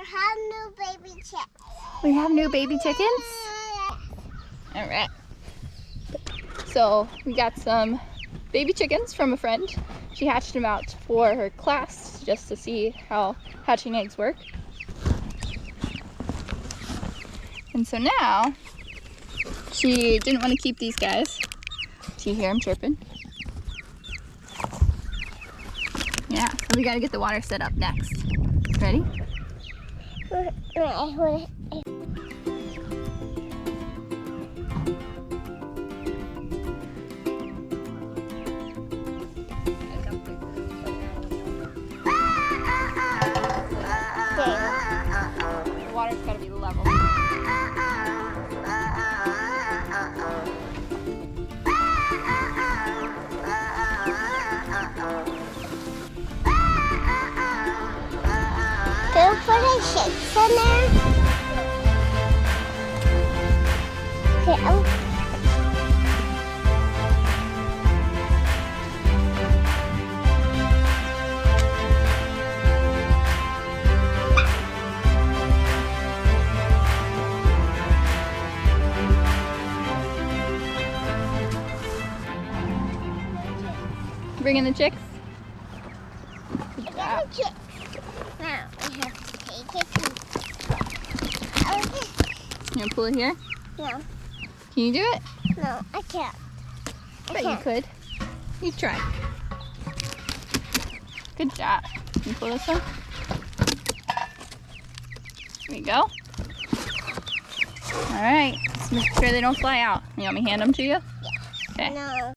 We have new baby chickens. We have new baby chickens? All right. So we got some baby chickens from a friend. She hatched them out for her class just to see how hatching eggs work. And so now she didn't want to keep these guys. Do you hear them chirping? Yeah, so we got to get the water set up next. Ready? The water's got to be level. Can we put the chicks in there? Okay. Bring in the chicks. Good Get job. the chicks. Now we have to take it. You want to pull it here? No, Can you do it? no, I can't. I bet you could. You try. Good job. Can you pull this one? There you go. All right. Just make sure they don't fly out. You want me to hand them to you? Yeah. Okay. No.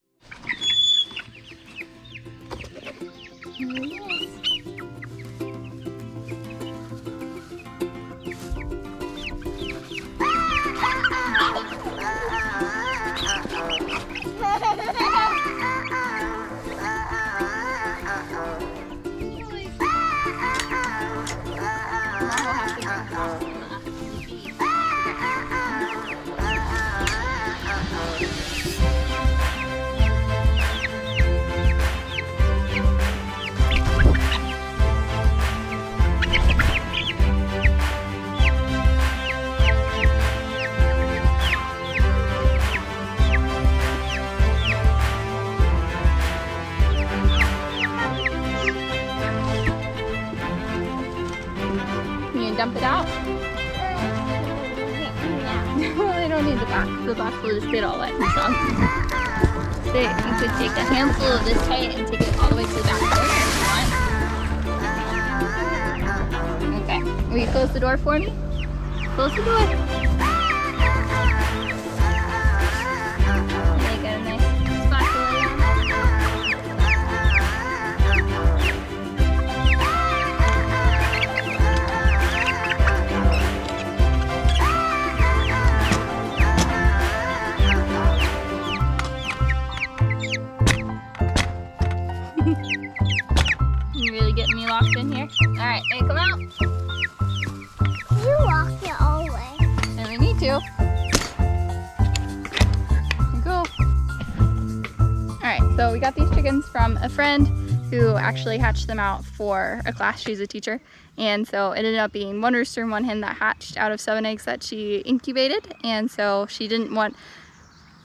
Dump it out? Well, they don't need the box. The box will just get all wet and stuff. So you could take a handful of this hay and take it all the way to the back door if you want. Okay. Will you close the door for me? Close the door. There you go. Nice spot to lay down. You really getting me locked in here? Alright, hey, come out. You walked it all the way. And we need to. Here you go. Alright, so we got these chickens from a friend who actually hatched them out for a class. She's a teacher. And so it ended up being one rooster and one hen that hatched out of 7 eggs that she incubated. And so she didn't want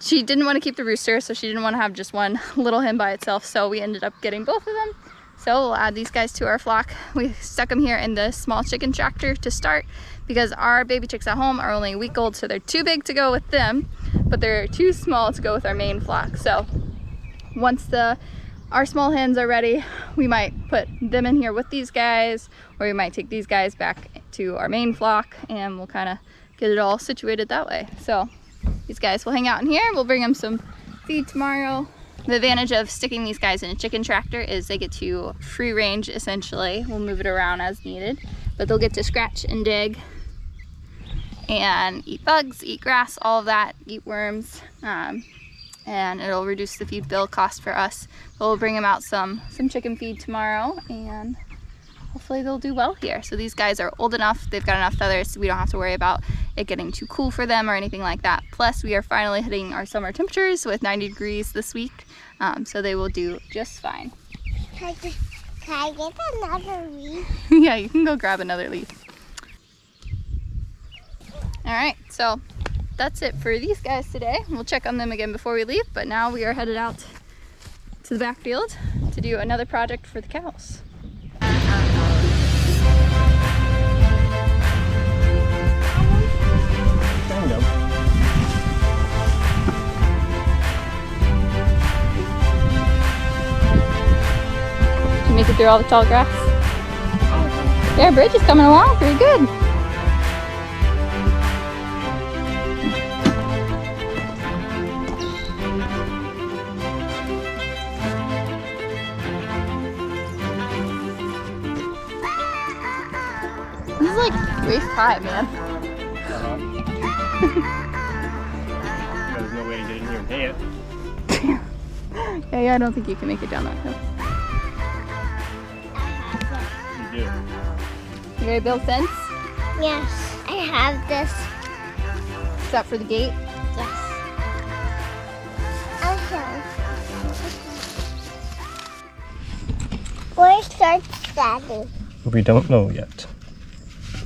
to keep the rooster, so she didn't want to have just one little hen by itself. So we ended up getting both of them. So we'll add these guys to our flock. We stuck them here in the small chicken tractor to start because our baby chicks at home are only a week old, so they're too big to go with them, but they're too small to go with our main flock. So once our small hens are ready, we might put them in here with these guys, or we might take these guys back to our main flock, and we'll kind of get it all situated that way. So these guys will hang out in here. We'll bring them some feed tomorrow. The advantage of sticking these guys in a chicken tractor is they get to free range essentially. We'll move it around as needed, but they'll get to scratch and dig and eat bugs, eat grass, all of that, eat worms, and it'll reduce the feed bill cost for us. We'll bring them out some chicken feed tomorrow, and hopefully they'll do well here. So these guys are old enough, they've got enough feathers, so we don't have to worry about it getting too cool for them or anything like that. Plus we are finally hitting our summer temperatures with 90 degrees this week, so they will do just fine. Can I get another leaf? Yeah, you can go grab another leaf. All right, so that's it for these guys today. We'll check on them again before we leave, but now we are headed out to the backfield to do another project for the cows. Kind of. Did you make it through all the tall grass? Yeah, Bridge is coming along pretty good. He's like waist high, man. There's no way to get in here and pay it. Yeah, I don't think you can make it down that hill. You do. You ready to build a fence? Yes, I have this. Is that for the gate? Yes. Okay. Where starts Daddy? We don't know yet.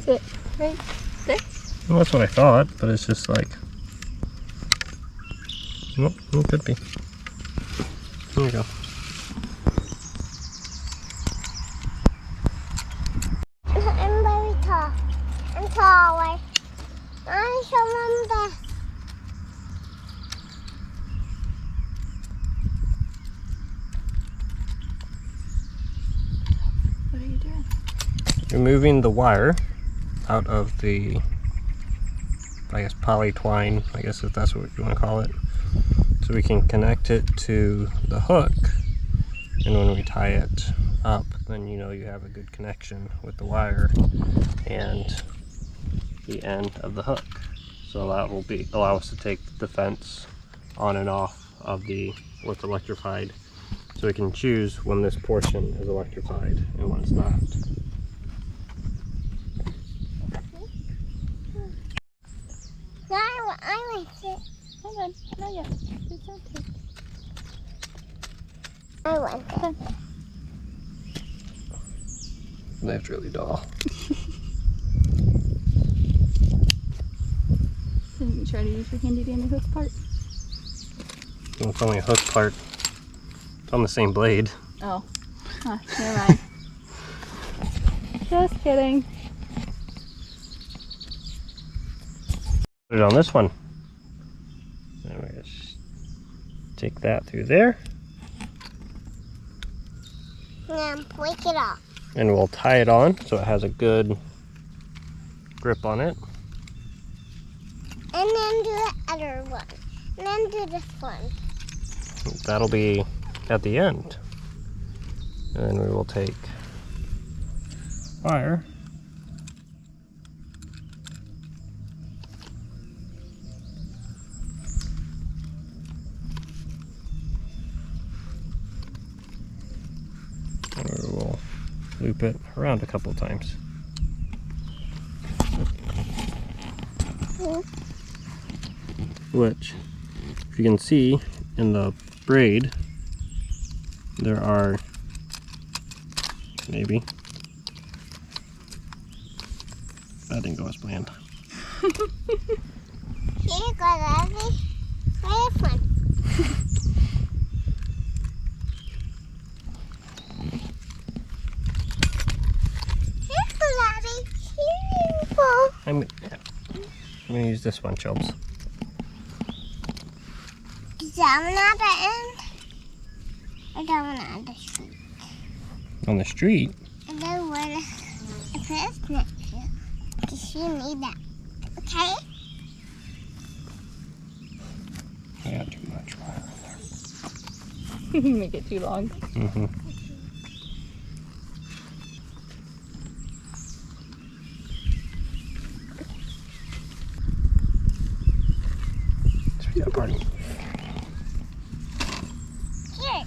Sit right there. Well, that's what I thought, but it's just like... Well, it could be. Here we go. I'm very tall. I'm taller. I'm someone best. What are you doing? Removing the wire out of the, I guess, poly twine, I guess if that's what you want to call it, so we can connect it to the hook, and when we tie it up, then you know you have a good connection with the wire and the end of the hook. So that will allow us to take the fence on and off of what's electrified, so we can choose when this portion is electrified and when it's not. I like it. Hold on, not yet. It's okay. I want it. That's really dull. Didn't you try to use your handy dandy hook part? Well, it's only a hook part. It's on the same blade. Oh. Huh, never mind. Just kidding. Put it on this one. And we just take that through there. Now break it off. And we'll tie it on so it has a good grip on it. And then do the other one. And then do this one. That'll be at the end. And then we will take wire. And we will loop it around a couple times. Which, if you can see in the braid, there are maybe. That didn't go as planned. Here you go, Daddy. Try this one. Here you go, Daddy. Here you go. I'm gonna use this one, Chubs. Is that one at the end? Or that one at the street? On the street? And then one I put this next to you. Because you need that. Okay? I got too much wire in there. Make it too long. Mm-hmm. Sweet that party. Here.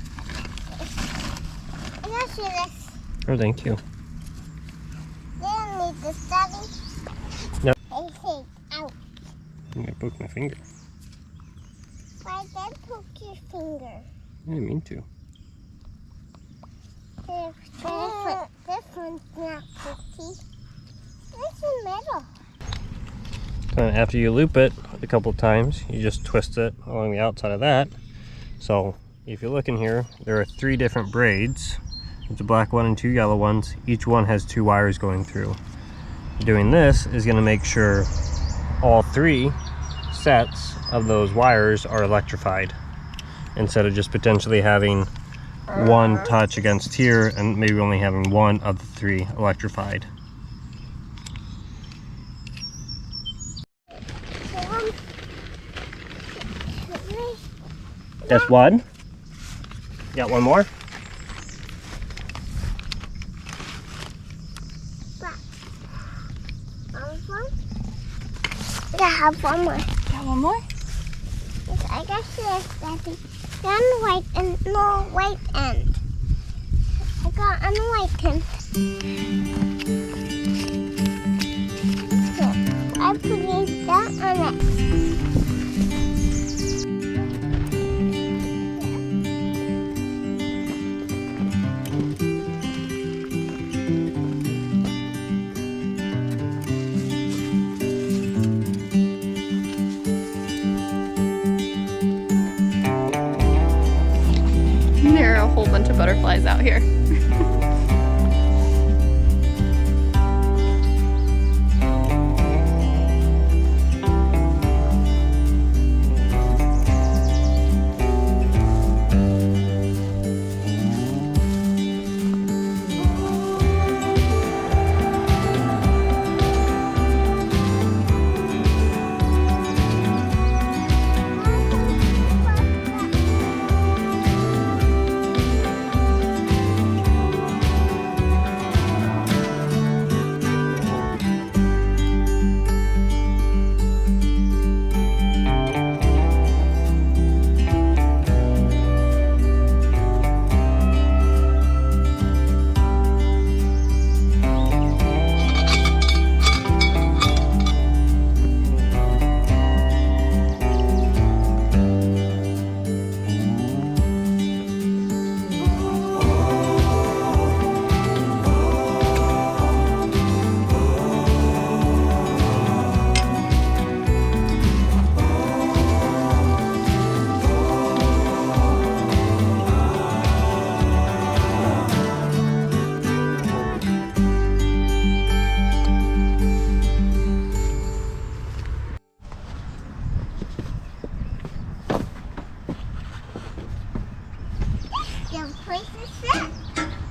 And I'll show this. Oh, thank you. You don't need this, Daddy. No. Hey, hey, ow. I'm gonna poke my finger. Why then poke your finger? I didn't mean to. This one's not pretty. It's the middle. And after you loop it a couple times, you just twist it along the outside of that. So if you look in here, there are 3 different braids. There's a black one and 2 yellow ones. Each one has 2 wires going through. Doing this is going to make sure all 3 sets of those wires are electrified, instead of just potentially having one touch against here and maybe only having one of the 3 electrified. Just one? Got one more? I have one more. Got one more? Yes, I got this, Daddy. Got on the white and no white end. I got on the white end. So I put that on it. There are a whole bunch of butterflies out here.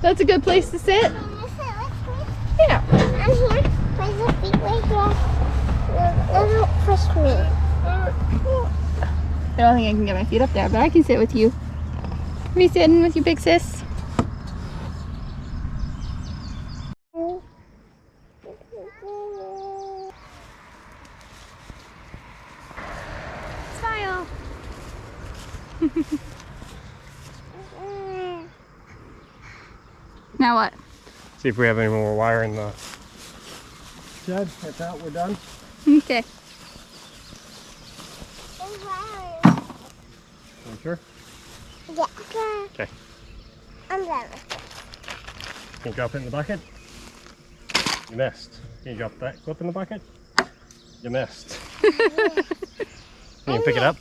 That's a good place to sit. Yeah. I'm here. Place the feet right here. Don't push me. I don't think I can get my feet up there, but I can sit with you. Are you sitting with your big sis? Smile. Now what? See if we have any more wire in the shed. If not, we're done. Okay. You sure? Yeah. Okay. I'm done. Can you drop it in the bucket? You missed. Can you drop that clip in the bucket? You missed. Can you pick it up?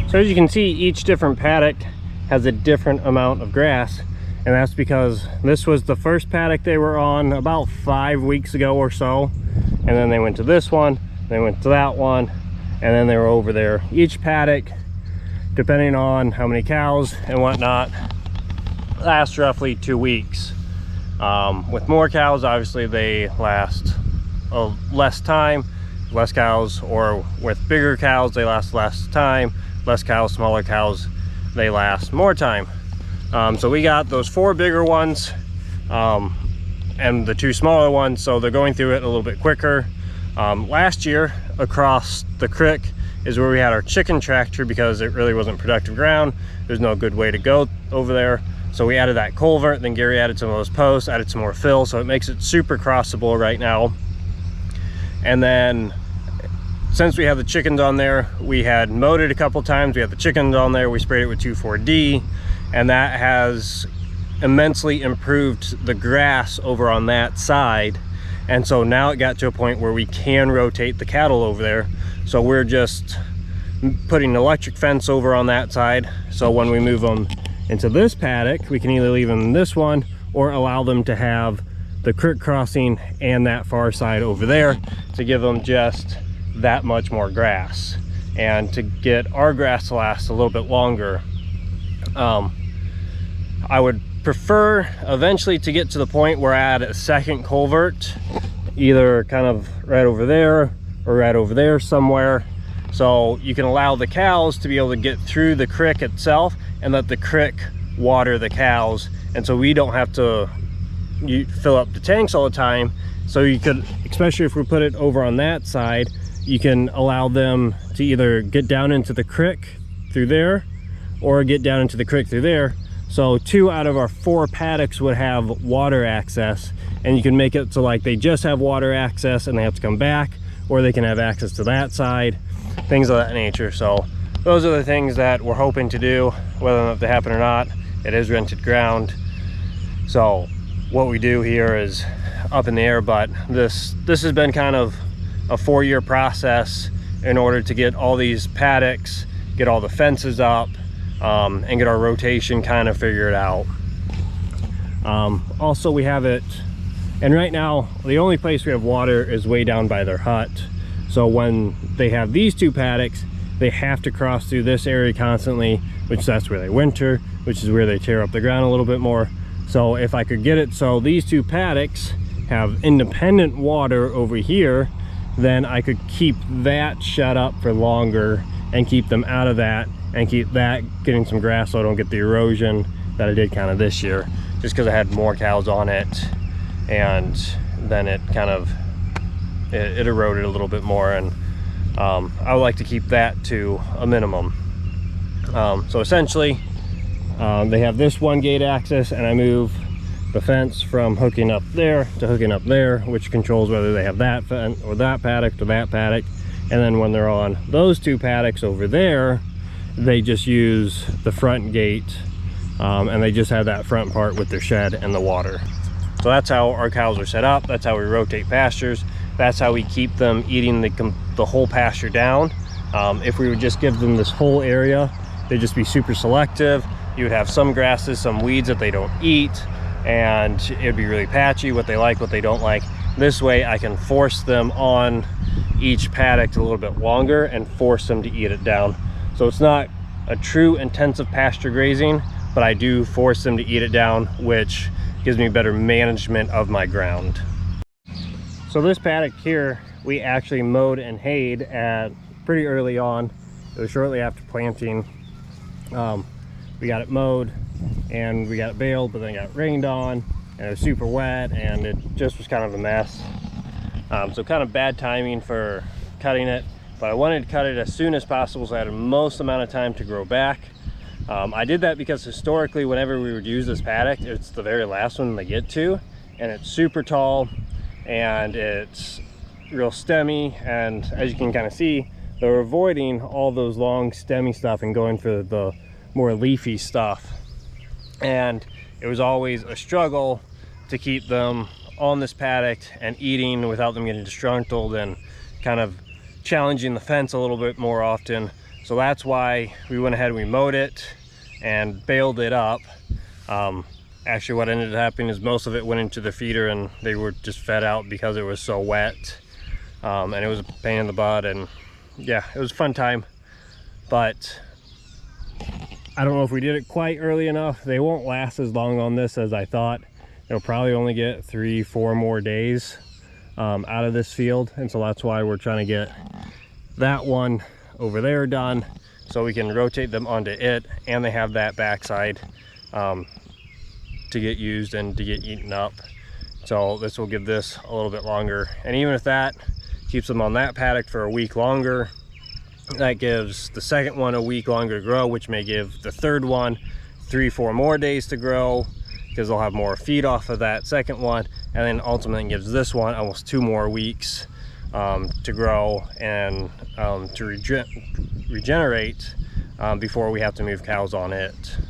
So as you can see, each different paddock has a different amount of grass, and that's because this was the first paddock they were on about 5 weeks ago or so, and then they went to this one, they went to that one, and then they were over there. Each paddock, depending on how many cows and whatnot, lasts roughly 2 weeks. With more cows, obviously they last less time, less cows, or with bigger cows they last less time. Less cows, smaller cows, they last more time. So we got those 4 bigger ones and the 2 smaller ones, so they're going through it a little bit quicker. Last year across the creek is where we had our chicken tractor because it really wasn't productive ground. There's no good way to go over there. So we added that culvert, then Gary added some of those posts, added some more fill, so it makes it super crossable right now. And then since we have the chickens on there, we had mowed it a couple times. We had the chickens on there, we sprayed it with 2,4-D, and that has immensely improved the grass over on that side. And so now it got to a point where we can rotate the cattle over there. So we're just putting an electric fence over on that side. So when we move them into this paddock, we can either leave them in this one or allow them to have the creek crossing and that far side over there to give them just that much more grass and to get our grass to last a little bit longer. I would prefer eventually to get to the point where I add a second culvert, either kind of right over there or right over there somewhere, so you can allow the cows to be able to get through the creek itself and let the creek water the cows, and so we don't have to fill up the tanks all the time. So you could, especially if we put it over on that side, you can allow them to either get down into the creek through there or get down into the creek through there. So 2 out of our 4 paddocks would have water access, and you can make it so like they just have water access and they have to come back, or they can have access to that side, things of that nature. So those are the things that we're hoping to do. Whether or not they happen or not, it is rented ground. So what we do here is up in the air, but this has been kind of a 4-year process in order to get all these paddocks, get all the fences up, and get our rotation kind of figured out. Also we have it, and right now the only place we have water is way down by their hut. So when they have these 2 paddocks, they have to cross through this area constantly, which that's where they winter, which is where they tear up the ground a little bit more. So if I could get it so these 2 paddocks have independent water over here, then I could keep that shut up for longer and keep them out of that and keep that getting some grass so I don't get the erosion that I did kind of this year, just because I had more cows on it, and then it kind of it eroded a little bit more, and I would like to keep that to a minimum. So essentially they have this 1 gate access, and I move the fence from hooking up there to hooking up there, which controls whether they have that fence or that paddock or that paddock. And then when they're on those 2 paddocks over there, they just use the front gate, and they just have that front part with their shed and the water. So that's how our cows are set up. That's how we rotate pastures. That's how we keep them eating the whole pasture down. If we would just give them this whole area, they'd just be super selective. You would have some grasses, some weeds that they don't eat, and it'd be really patchy, what they like, what they don't like. This way I can force them on each paddock a little bit longer and force them to eat it down. So it's not a true intensive pasture grazing, but I do force them to eat it down, which gives me better management of my ground. So this paddock here, we actually mowed and hayed at pretty early on. It was shortly after planting. We got it mowed and we got it baled, but then it got rained on and it was super wet and it just was kind of a mess. So kind of bad timing for cutting it, but I wanted to cut it as soon as possible so I had the most amount of time to grow back. I did that because historically whenever we would use this paddock, it's the very last one they get to, and it's super tall and it's real stemmy, and as you can kind of see, they're avoiding all those long stemmy stuff and going for the more leafy stuff. And it was always a struggle to keep them on this paddock and eating without them getting disgruntled and kind of challenging the fence a little bit more often. So that's why we went ahead and we mowed it and baled it up. Actually what ended up happening is most of it went into the feeder and they were just fed out because it was so wet. And it was a pain in the butt, and yeah, it was a fun time. But I don't know if we did it quite early enough. They won't last as long on this as I thought. They'll probably only get 3-4 more days out of this field, and so that's why we're trying to get that one over there done so we can rotate them onto it, and they have that backside to get used and to get eaten up. So this will give this a little bit longer, and even if that keeps them on that paddock for a week longer, That gives the second one a week longer to grow, which may give the third one 3-4 more days to grow, because they'll have more feed off of that second one, and then ultimately gives this one almost 2 more weeks to grow and to regenerate before we have to move cows on it.